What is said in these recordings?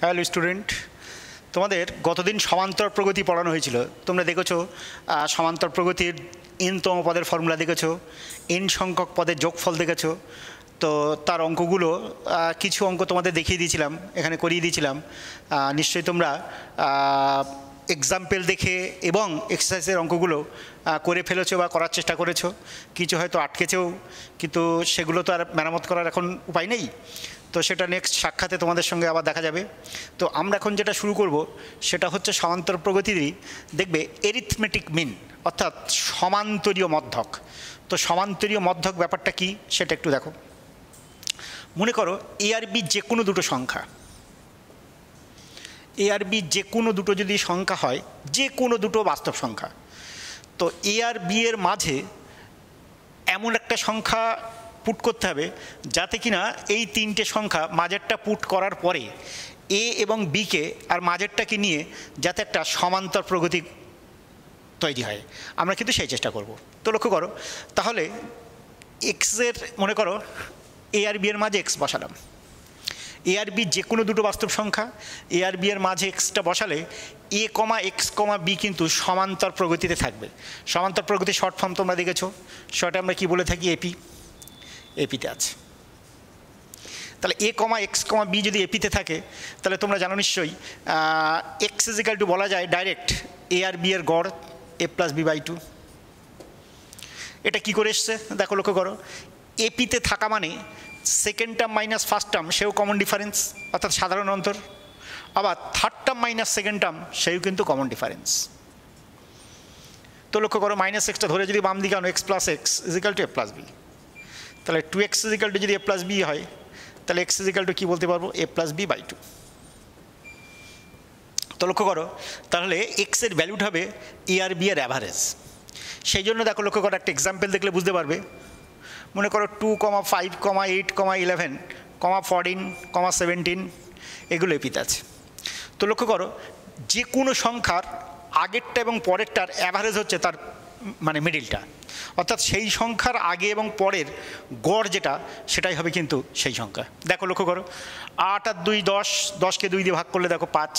Hello student, তোমাদের গতদিন সমান্তর প্রগতি পড়ানো হয়েছিল। তোমরা দেখেছো সমান্তর প্রগতির এনতম পদের ফর্মুলা দেখেছো, এন সংখ্যক পদের যোগফল দেখেছো। তো তার অঙ্কগুলো কিছু অঙ্ক তোমাদের দেখিয়ে দিয়েছিলাম, এখানে করিয়ে দিয়েছিলাম। নিশ্চয়ই তোমরা এক্সাম্পল দেখে এবং এক্সারসাইজের অঙ্কগুলো করে ফেলেছো বা করার চেষ্টা করেছো। কিছু হয়তো আটকেছেও, কিন্তু সেগুলো তো আর মেরামত করার এখন উপায় নেই। তো সেটা নেক্সট সাক্ষাতে তোমাদের সঙ্গে আবার দেখা যাবে। তো আমরা এখন যেটা শুরু করব সেটা হচ্ছে সমান্তর প্রগতিরই দেখবে এরিথমেটিক মিন, অর্থাৎ সমান্তরীয় মধ্যক। তো সমান্তরীয় মধ্যক ব্যাপারটা কি সেটা একটু দেখো। মনে করো এ আর বি যে কোনো দুটো সংখ্যা, এ আর বি যে কোনো দুটো যদি সংখ্যা হয়, যে কোনো দুটো বাস্তব সংখ্যা, তো এ আর বি এর মাঝে এমন একটা সংখ্যা পুট করতে হবে যাতে কিনা এই তিনটে সংখ্যা মাঝেরটা পুট করার পরে এ এবং বিকে আর মাঝেরটাকে নিয়ে যাতে একটা সমান্তর প্রগতি তৈরি হয়। আমরা কিন্তু সেই চেষ্টা করব। তো লক্ষ্য করো, তাহলে এক্সের মনে করো এ আর বি এর মাঝে এক্স বসালাম। এ আর বি যে কোনো দুটো বাস্তব সংখ্যা, এ আর বি এর মাঝে এক্সটা বসালে এ কমা এক্স কমা বি কিন্তু সমান্তর প্রগতিতে থাকবে। সমান্তর প্রগতির শর্ট ফর্ম তোমরা দেখেছো, শর্টে আমরা কি বলে থাকি? এপি। এপিতে আছে। তাহলে এ কমা এক্স কমা বি যদি এপিতে থাকে তাহলে তোমরা জানো নিশ্চয়ই এক্স ইজিক্যাল টু বলা যায় ডাইরেক্ট এ আর বি এর গড় এ প্লাস বি বাই 2। এটা কি করে এসছে দেখো, লক্ষ্য করো। এপিতে থাকা মানে second term minus first term সেও কমন ডিফারেন্স, অর্থাৎ সাধারণ অন্তর। আবার third term minus second term সেও কিন্তু কমন ডিফারেন্স। তো লক্ষ্য করো, মাইনাস এক্সটা ধরে যদি বাম দিকে আনো, x plus x equal to a plus b, তাহলে 2x ইজিক্যাল টু যদি এ প্লাস বি হয় তাহলে এক্স ইজিক্যাল টু কী বলতে পারবো? এ প্লাস বি বাই 2। তো লক্ষ্য করো, তাহলে এক্সের ভ্যালুটা হবে এ আর বি এর অ্যাভারেজ। সেই জন্য দেখো, লক্ষ্য করো, একটা এক্সাম্পল দেখলে বুঝতে পারবে। মনে করো 2, 5, 8, 11, 14, 17 এগুলো এপিতে আছে। তো লক্ষ্য করো, যে কোনো সংখ্যার আগেরটা এবং পরেরটার অ্যাভারেজ হচ্ছে তার মানে মিডিলটা, অর্থাৎ সেই সংখ্যার আগে এবং পরের গড় যেটা সেটাই হবে কিন্তু সেই সংখ্যা। দেখো লক্ষ্য করো, 8 আর 2 10, 10কে 2 দিয়ে ভাগ করলে দেখো 5,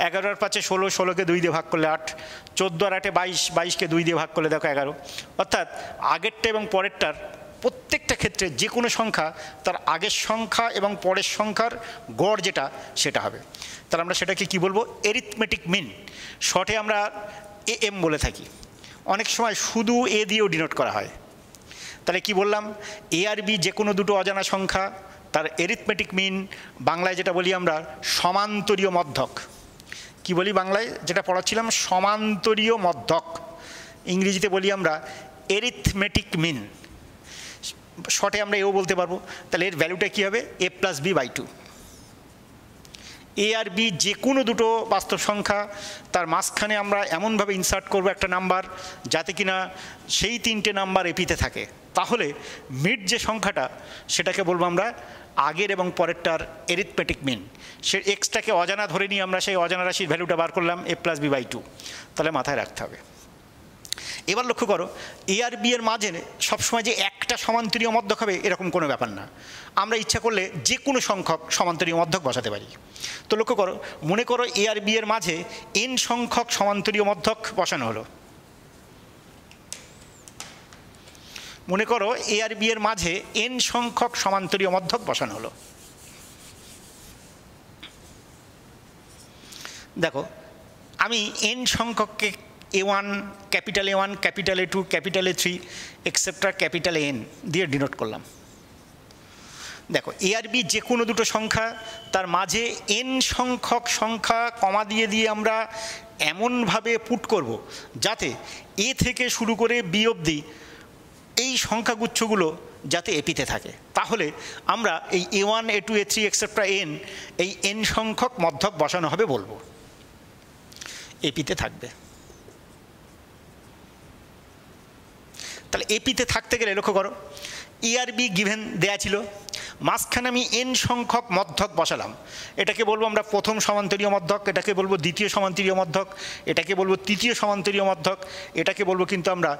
11 আর 5 16, 16কে 2 দিয়ে ভাগ করলে 8, 14 আর 8 22, 22কে 2 দিয়ে ভাগ করলে দেখো 11। অর্থাৎ আগেরটা এবং পরেরটার প্রত্যেকটা ক্ষেত্রে যে কোনো সংখ্যা তার আগের সংখ্যা এবং পরের সংখ্যার গড় যেটা সেটা হবে। তাহলে আমরা সেটাকে কি বলবো? এরিথমেটিক মিন। শর্টে আমরা এএম বলে থাকি, অনেক সময় শুধু এ দিয়েও ডিনোট করা হয়। তাহলে কি বললাম? এ আর বি যে কোনো দুটো অজানা সংখ্যা, তার এরিথমেটিক মিন, বাংলায় যেটা বলি আমরা সমান্তরীয় মধ্যক। কি বলি বাংলায় যেটা পড়াচ্ছিলাম? সমান্তরীয় মধ্যক। ইংরেজিতে বলি আমরা এরিথমেটিক মিন। শর্টে আমরা এও বলতে পারবো। তাহলে এর ভ্যালুটা কী হবে? A plus b by 2। A আর বি যে কোনো দুটো বাস্তব সংখ্যা, তার মাঝখানে আমরা এমনভাবে ইনসার্ট করব একটা নাম্বার যাতে কিনা সেই তিনটে নাম্বার এপিতে থাকে। তাহলে মিড যে সংখ্যাটা সেটাকে বলবো আমরা আগের এবং পরেরটার এরিথমেটিক মিন। সে এক্সটাকে অজানা ধরে নিয়ে আমরা সেই অজানা রাশির ভ্যালুটা বার করলাম এ প্লাস বি বাই 2। তাহলে মাথায় রাখতে হবে। এবার লক্ষ্য করো, এ আর বি এর মাঝে সবসময় যে একটা সমান্তরীয় মধ্যক হবে এরকম কোনো ব্যাপার না। আমরা ইচ্ছা করলে যে কোনো সংখ্যক সমান্তরীয় মধ্যক বসাতে পারি। তো লক্ষ্য করো, মনে করো এ আর বি এর মাঝে এন সংখ্যক সমান্তরীয় মধ্যক বসানো হলো। মনে করো এ আর বি এর মাঝে এন সংখ্যক সমান্তরীয় মধ্যক বসানো হলো। দেখো, আমি এন সংখ্যককে A1, capital A1, capital A2, capital A3 etcetera capital AN দিয়ে ডিনোট করলাম। দেখো, এ আর বি যে কোনো দুটো সংখ্যা, তার মাঝে এন সংখ্যক সংখ্যা কমা দিয়ে দিয়ে আমরা এমনভাবে পুট করব যাতে এ থেকে শুরু করে বি অবধি এই সংখ্যাগুচ্ছগুলো যাতে এপিতে থাকে। তাহলে আমরা এই A1, A2, A3 etcetera N এই এন সংখ্যক মধ্যক বসানো হবে বলবো, এপিতে থাকবে। তাহলে এপিতে থাকতে গেলে লক্ষ্য করো, এ আর বি গিভেন দেয়া ছিল, মাঝখানে আমি এন সংখ্যক মধ্যক বসালাম। এটাকে বলবো আমরা প্রথম সমান্তরীয় মধ্যক, এটাকে বলবো দ্বিতীয় সমান্তরীয় মধ্যক, এটাকে বলবো তৃতীয় সমান্তরীয় মধ্যক, এটাকে বলবো কিন্তু আমরা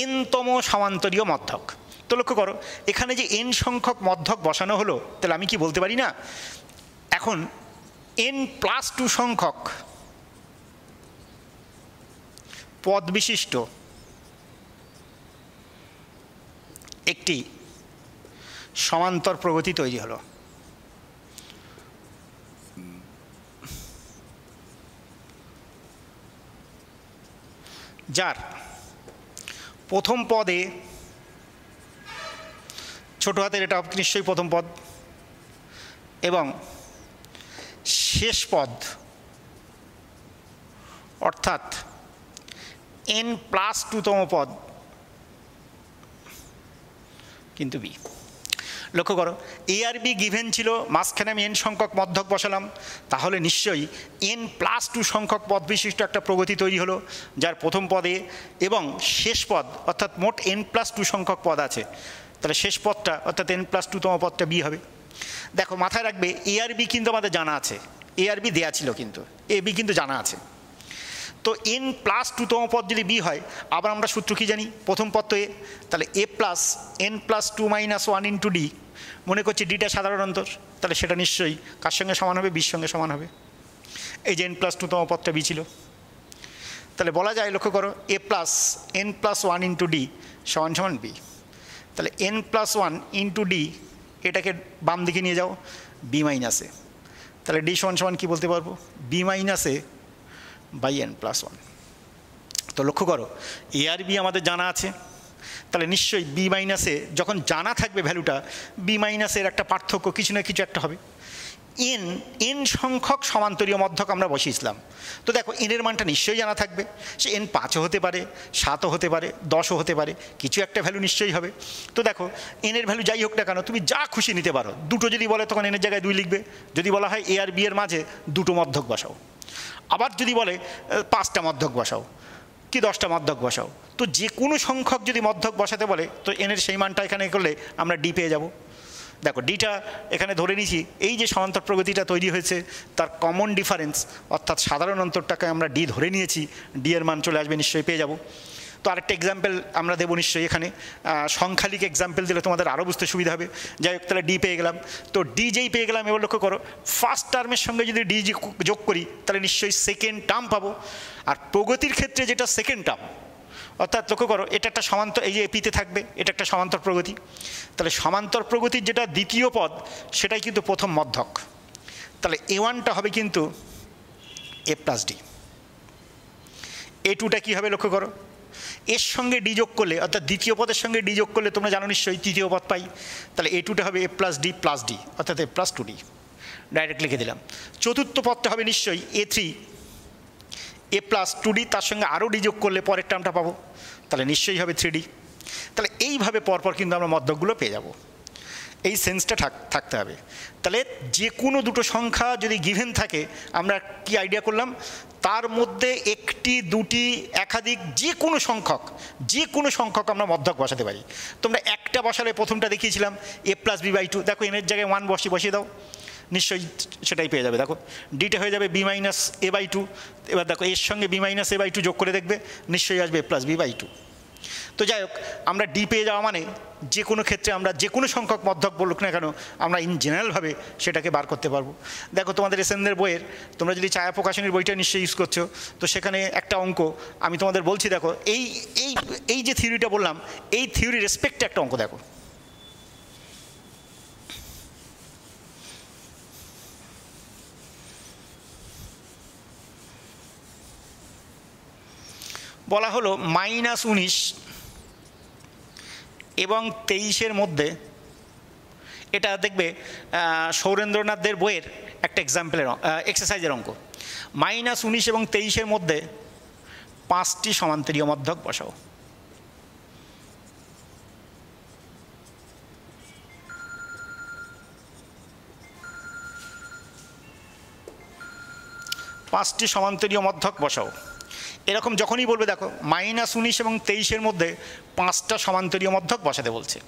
এনতম সমান্তরীয় মধ্যক। তো লক্ষ্য করো, এখানে যে এন সংখ্যক মধ্যক বসানো হলো, তাহলে আমি কি বলতে পারি না এখন n+2 সংখ্যক পদ বিশিষ্ট একটি সমান্তর প্রগতি তৈরি হলো। যার প্রথম পদে ছোট হাতের, এটা নিশ্চয়ই প্রথম পদ, এবং শেষ পদ অর্থাৎ n+2তম পদ কিন্তু বি। লক্ষ্য করো, এ আর বি গিভেন ছিল, মাঝখানে আমি n সংখ্যক মধ্যক বসালাম, তাহলে নিশ্চয়ই n+2 সংখ্যক পদ বিশিষ্ট একটা প্রগতি তৈরি হলো, যার প্রথম পদে এবং শেষ পদ অর্থাৎ মোট n+2 সংখ্যক পদ আছে, তাহলে শেষ পদটা অর্থাৎ n+2তম পদটা বি হবে। দেখো মাথায় রাখবে, এ আর বি কিন্তু আমাদের জানা আছে, এ আর বি দেওয়া ছিল, কিন্তু এ বি কিন্তু জানা আছে। তো n+2তম পদ যদি বি হয়, আবার আমরা সূত্র কি জানি, প্রথম পদ তো এ, তাহলে a plus n+2 - 1 into D, মনে করছি ডিটা সাধারণ অন্তর, তাহলে সেটা নিশ্চয়ই কার সঙ্গে সমান হবে, বির সঙ্গে সমান হবে। এই যে n+2তম পদটা বি ছিল, তাহলে বলা যায়, লক্ষ্য করো, a plus n+1 into D সমান সমান বি। তাহলে n+1 ইন্টু ডি, এটাকে বাম দিকে নিয়ে যাও, বি মাইনাস এ, তাহলে ডি সমান সমান কী বলতে পারবো, B minus A by n+1। তো লক্ষ্য করো, এ আর বি আমাদের জানা আছে, তাহলে নিশ্চয়ই বি মাইনাসে যখন জানা থাকবে ভ্যালুটা, বি মাইনাসের একটা পার্থক্য কিছু না কিছু একটা হবে। এন সংখ্যক সমান্তরীয় মধ্যক আমরা বসিয়েছিলাম, তো দেখো এনের মানটা নিশ্চয়ই জানা থাকবে, সে n5ও হতে পারে, 7ও হতে পারে, 10ও হতে পারে, কিছু একটা ভ্যালু নিশ্চয়ই হবে। তো দেখো এনের ভ্যালু যাই হোক না কেন, তুমি যা খুশি নিতে পারো, দুটো যদি বলে তখন এনের জায়গায় 2 লিখবে, যদি বলা হয় এ আর বি এর মাঝে দুটো মধ্যক বসাও, আবার যদি বলে 5টা মধ্যক বসাও কি 10টা মধ্যক বসাও, তো যে কোনো সংখ্যক যদি মধ্যক বসাতে বলে, তো এনের সেই মানটা এখানে করলে আমরা ডি পেয়ে যাব। দেখো ডিটা এখানে ধরে নিয়েছি, এই যে সমান্তর প্রগতিটা তৈরি হয়েছে তার কমন ডিফারেন্স অর্থাৎ সাধারণ অন্তরটাকে আমরা ডি ধরে নিয়েছি, ডি এর মান চলে আসবে, নিশ্চয়ই পেয়ে যাব। তো আরেকটা এক্সাম্পল আমরা দেবো নিশ্চয়ই, এখানে সংখ্যালিক এক্সাম্পল দিলে তোমাদের আরও বুঝতে সুবিধা হবে। যাই হোক, তাহলে ডি পেয়ে গেলাম, তো ডি যেই পেয়ে গেলাম, এবার লক্ষ্য করো, ফার্স্ট টার্মের সঙ্গে যদি ডি যোগ করি তাহলে নিশ্চয়ই সেকেন্ড টার্ম পাবো, আর প্রগতির ক্ষেত্রে যেটা সেকেন্ড টার্ম, অর্থাৎ লক্ষ্য করো এটা একটা সমান্তর, এই যে এপিতে থাকবে, এটা একটা সমান্তর প্রগতি, তাহলে সমান্তর প্রগতির যেটা দ্বিতীয় পদ সেটাই কিন্তু প্রথম মধ্যক, তাহলে a1টা হবে কিন্তু a প্লাস ডি, a2টা কী হবে লক্ষ্য করো, এর সঙ্গে ডি যোগ করলে অর্থাৎ দ্বিতীয় পদের সঙ্গে ডি যোগ করলে তোমরা জানো নিশ্চয়ই তৃতীয় পদ পাই, তাহলে a2টা হবে a প্লাস ডি অর্থাৎ a প্লাস 2d, ডাইরেক্ট লিখে দিলাম। চতুর্থ পদটা হবে নিশ্চয়ই a3 a প্লাস 2d, তার সঙ্গে আরও ডি যোগ করলে পরের টার্মটা পাবো, তাহলে নিশ্চয়ই হবে 3d। তাহলে এইভাবে পরপর কিন্তু আমরা মধ্যকগুলো পেয়ে যাব, এই সেন্সটা থাকতে হবে। তাহলে যে কোনো দুটো সংখ্যা যদি গিভেন থাকে, আমরা কি আইডিয়া করলাম, তার মধ্যে একটি, দুটি, একাধিক যে কোনো সংখ্যক আমরা মধ্যক বসাতে পারি। তোমরা একটা বসালে, প্রথমটা দেখিয়েছিলাম a প্লাস b/2, দেখো এনের জায়গায় 1 বসিয়ে দাও, নিশ্চয়ই সেটাই পেয়ে যাবে। দেখো ডিটা হয়ে যাবে b মাইনাস a/2, এবার দেখো এর সঙ্গে b মাইনাস a/2 যোগ করে দেখবে, নিশ্চয়ই আসবে a প্লাস b/2। তো যাই হোক, আমরা ডি পেয়ে যাওয়া মানে যে কোনো ক্ষেত্রে আমরা যে কোনো সংখ্যক মধ্যক বলুক না কেন, আমরা ইন জেনারেলভাবে সেটাকে বার করতে পারবো। দেখো তোমাদের এসএনদের বইয়ের, তোমরা যদি ছায়া প্রকাশনীর বইটা নিশ্চয়ই ইউজ করছো, তো সেখানে একটা অঙ্ক আমি তোমাদের বলছি, দেখো এই যে থিওরিটা বললাম, এই থিওরি রেসপেক্টে একটা অঙ্ক দেখো। বলা হলো -19 এবং 23-এর মধ্যে, এটা দেখবে সৌরেন্দ্রনাথদের বইয়ের একটা এক্সাম্পলের এক্সারসাইজের অঙ্ক, -19 এবং 23-এর মধ্যে 5টি সমান্তরীয় মধ্যক বসাও। পাঁচটি সমান্তরীয় মধ্যক বসাও, এরকম যখনই বলবে, দেখো -19 এবং 23-এর মধ্যে 5টা সমান্তরীয় মধ্যক বসাতে বলছে,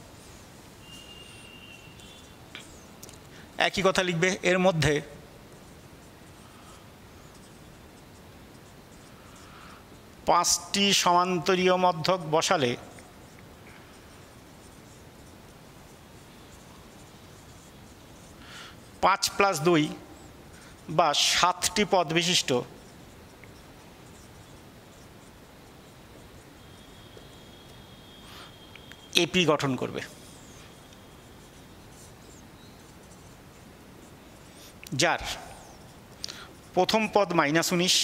একই কথা লিখবে, এর মধ্যে 5টি সমান্তরীয় মধ্যক বসালে 5 + 2 বা 7টি পদ বিশিষ্ট এপি গঠন করবে, যার প্রথম পদ -19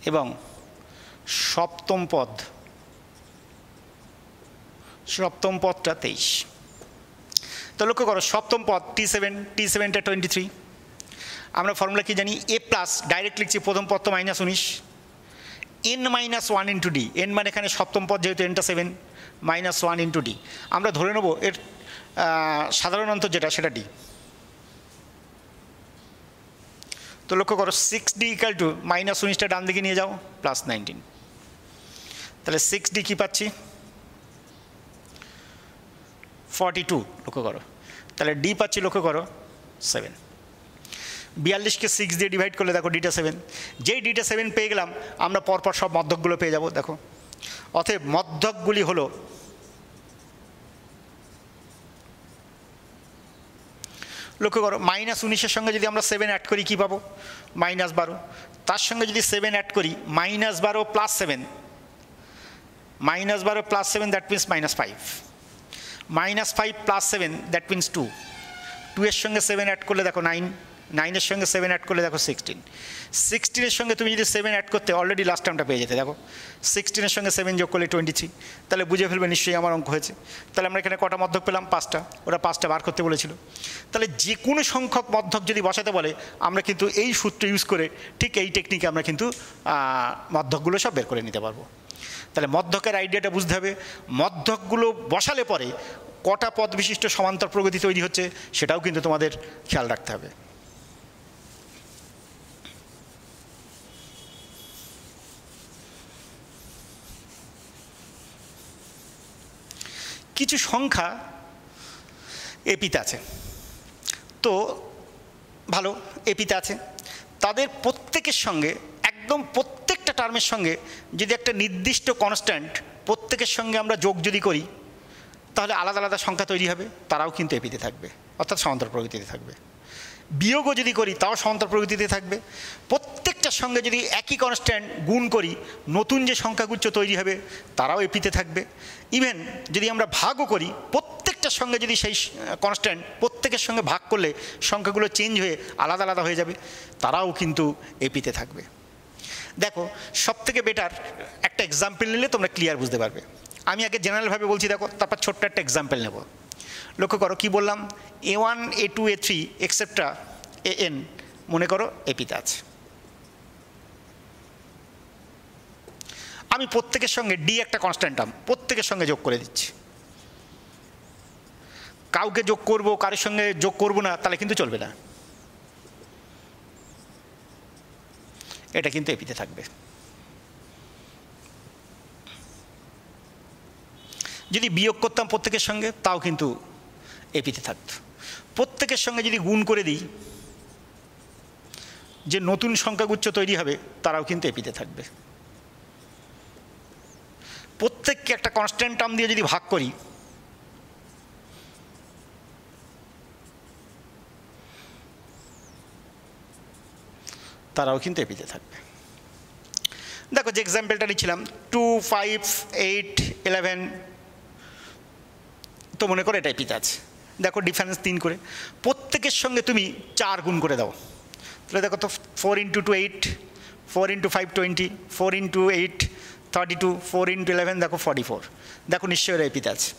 এবং সপ্তম পদটা 23। তো লক্ষ্য করো, সপ্তম পদ T7টা 23। আমরা ফর্মুলা কি জানি? A প্লাস, ডাইরেক্ট লিখছি, প্রথম পদ তো -19, n-1 ইন্টু ডি। n মানে এখানে সপ্তম পদ, যেহেতু nটা 7, -1 ইন্টু ডি। আমরা ধরে নেব এর সাধারণ অন্তর যেটা, সেটা ডি। তো লক্ষ্য করো 6d ইকাল টু -19টা ডান দিকে নিয়ে যাও, +19। তাহলে 6d কি পাচ্ছি? 42। লক্ষ্য করো, তাহলে ডি পাচ্ছি, লক্ষ্য করো 7। 42কে 6 দিয়ে ডিভাইড করলে দেখো ডিটা 7। যেই ডিটা 7 পেয়ে গেলাম, আমরা পরপর সব মধ্যকগুলো পেয়ে যাব। দেখো, অতএব মধ্যকগুলি হলো লক্ষ্য করো -19-এর সঙ্গে যদি আমরা 7 অ্যাড করি কি পাবো? -12। তার সঙ্গে যদি 7 অ্যাড করি -12 + 7, -12 + 7 দ্যাট মিনস -5, -5 + 7 দ্যাট মিনস 2। 2 এর সঙ্গে 7 অ্যাড করলে দেখো 9, 9 এর সঙ্গে 7 অ্যাড করলে দেখো 16, 16 এর সঙ্গে তুমি যদি 7 অ্যাড করতে অলরেডি লাস্ট টার্মটা পেয়ে যেতে। দেখো 16 এর সঙ্গে 7 যোগ করলে 23। তাহলে বুঝে ফেলবে নিশ্চয়ই আমার অঙ্ক হয়েছে। তাহলে আমরা এখানে কটা মধ্যক পেলাম? 5টা। ওরা 5টা বার করতে বলেছিল। তাহলে যে কোনো সংখ্যক মধ্যক যদি বসাতে বলে, আমরা কিন্তু এই সূত্র ইউজ করে ঠিক এই টেকনিকে আমরা কিন্তু মধ্যকগুলো সব বের করে নিতে পারবো। তাহলে মধ্যকের আইডিয়াটা বুঝতে হবে। মধ্যকগুলো বসালে পরে কটা পদ বিশিষ্ট সমান্তর প্রগতি তৈরি হচ্ছে সেটাও কিন্তু তোমাদের খেয়াল রাখতে হবে। কিছু সংখ্যা এপিতে আছে, তো ভালো, এপিতে আছে, তাদের প্রত্যেকের সঙ্গে, একদম প্রত্যেকটা টার্মের সঙ্গে যদি একটা নির্দিষ্ট কনস্ট্যান্ট প্রত্যেকের সঙ্গে আমরা যোগ যদি করি, তাহলে আলাদা আলাদা সংখ্যা তৈরি হবে, তারাও কিন্তু এপিতে থাকবে, অর্থাৎ সমান্তর প্রগতিতে থাকবে। বিয়োগও যদি করি তাও সমান্তর প্রগতিতে থাকবে। প্রত্যেকটার সঙ্গে যদি একই কনস্ট্যান্ট গুণ করি, নতুন যে সংখ্যাগুচ্ছ তৈরি হবে তারাও এপিতে থাকবে। ইভেন যদি আমরা ভাগও করি, প্রত্যেকটার সঙ্গে যদি সেই কনস্ট্যান্ট প্রত্যেকের সঙ্গে ভাগ করলে সংখ্যাগুলো চেঞ্জ হয়ে আলাদা আলাদা হয়ে যাবে, তারাও কিন্তু এপিতে থাকবে। দেখো, সবথেকে বেটার একটা এক্সাম্পল নিলে তোমরা ক্লিয়ার বুঝতে পারবে। আমি আগে জেনারেলভাবে বলছি, দেখো, তারপর ছোট্ট একটা এক্সাম্পল নেব। লক্ষ্য করো কি বললাম, A1 A2 A3 etcetera AN মনে করো এপিতে আছে। আমি প্রত্যেকের সঙ্গে ডি একটা কনস্ট্যান্ট টার্ম প্রত্যেকের সঙ্গে যোগ করে দিচ্ছি। কাউকে যোগ করব, কারোর সঙ্গে যোগ করব না, তাহলে কিন্তু চলবে না, এটা কিন্তু এপিতে থাকবে। যদি বিয়োগ করতাম প্রত্যেকের সঙ্গে, তাও কিন্তু এপিতে থাকতো। প্রত্যেকের সঙ্গে যদি গুণ করে দিই, যে নতুন সংখ্যাগুচ্ছ তৈরি হবে তারাও কিন্তু এপিতে থাকবে। প্রত্যেককে একটা কনস্ট্যান্ট টার্ম দিয়ে যদি ভাগ করি, তারাও কিন্তু এপিতে থাকবে। দেখো, যে এক্সাম্পলটা নিচ্ছিলাম 2, 5, 8, 11, তো মনে করো এটা এপিতে আছে। দেখো ডিফারেন্স 3 করে, প্রত্যেকের সঙ্গে তুমি 4 গুণ করে দাও, তাহলে দেখো তো 4 × 2 8, 4 × 5 20, 4 × 8 32, 4 × 11 দেখো 44। দেখো নিশ্চয়ই এরা এপিতে আছে।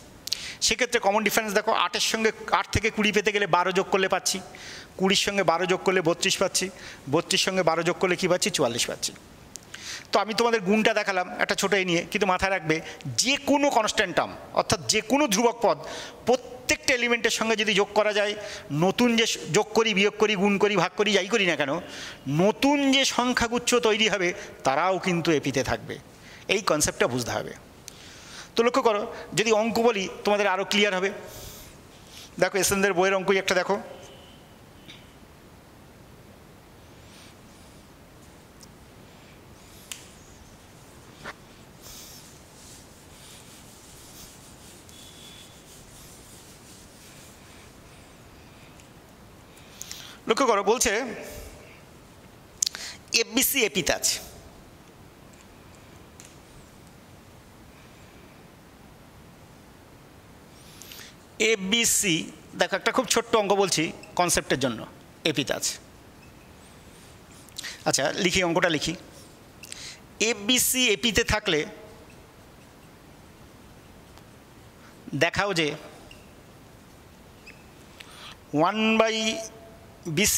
সেক্ষেত্রে কমন ডিফারেন্স দেখো, 8-এর সঙ্গে 8 থেকে 20 পেতে গেলে 12 যোগ করলে পাচ্ছি, 20-র সঙ্গে 12 যোগ করলে 32 পাচ্ছি, 32-র সঙ্গে 12 যোগ করলে কী পাচ্ছি? 44 পাচ্ছি। তো আমি তোমাদের গুণটা দেখালাম একটা ছোটো এ নিয়ে, কিন্তু মাথায় রাখবে যে কোনো কনস্ট্যান্ট টার্ম, অর্থাৎ যে কোনো ধ্রুবক পদ প্রত্যেকটা এলিমেন্টের সঙ্গে যদি যোগ করা যায়, নতুন যে যোগ করি, বিয়োগ করি, গুণ করি, ভাগ করি, যাই করি না কেন, নতুন যে সংখ্যাগুচ্ছ তৈরি হবে তারাও কিন্তু এপিতে থাকবে। এই কনসেপ্টটা বুঝতে হবে। তো লক্ষ্য করো, যদি অঙ্ক বলি তোমাদের আরও ক্লিয়ার হবে। দেখো এসএনদের বইয়ের অঙ্কই একটা দেখো, লক্ষ্য করো বলছে এফবিসি এপিতে আছে, এফবিসি দেখো একটা খুব ছোট্ট অঙ্ক বলছি কনসেপ্টের জন্য, এপিতে আছে। আচ্ছা লিখি, অঙ্কটা লিখি। এফবিসি এপিতে থাকলে দেখাও যে 1/BC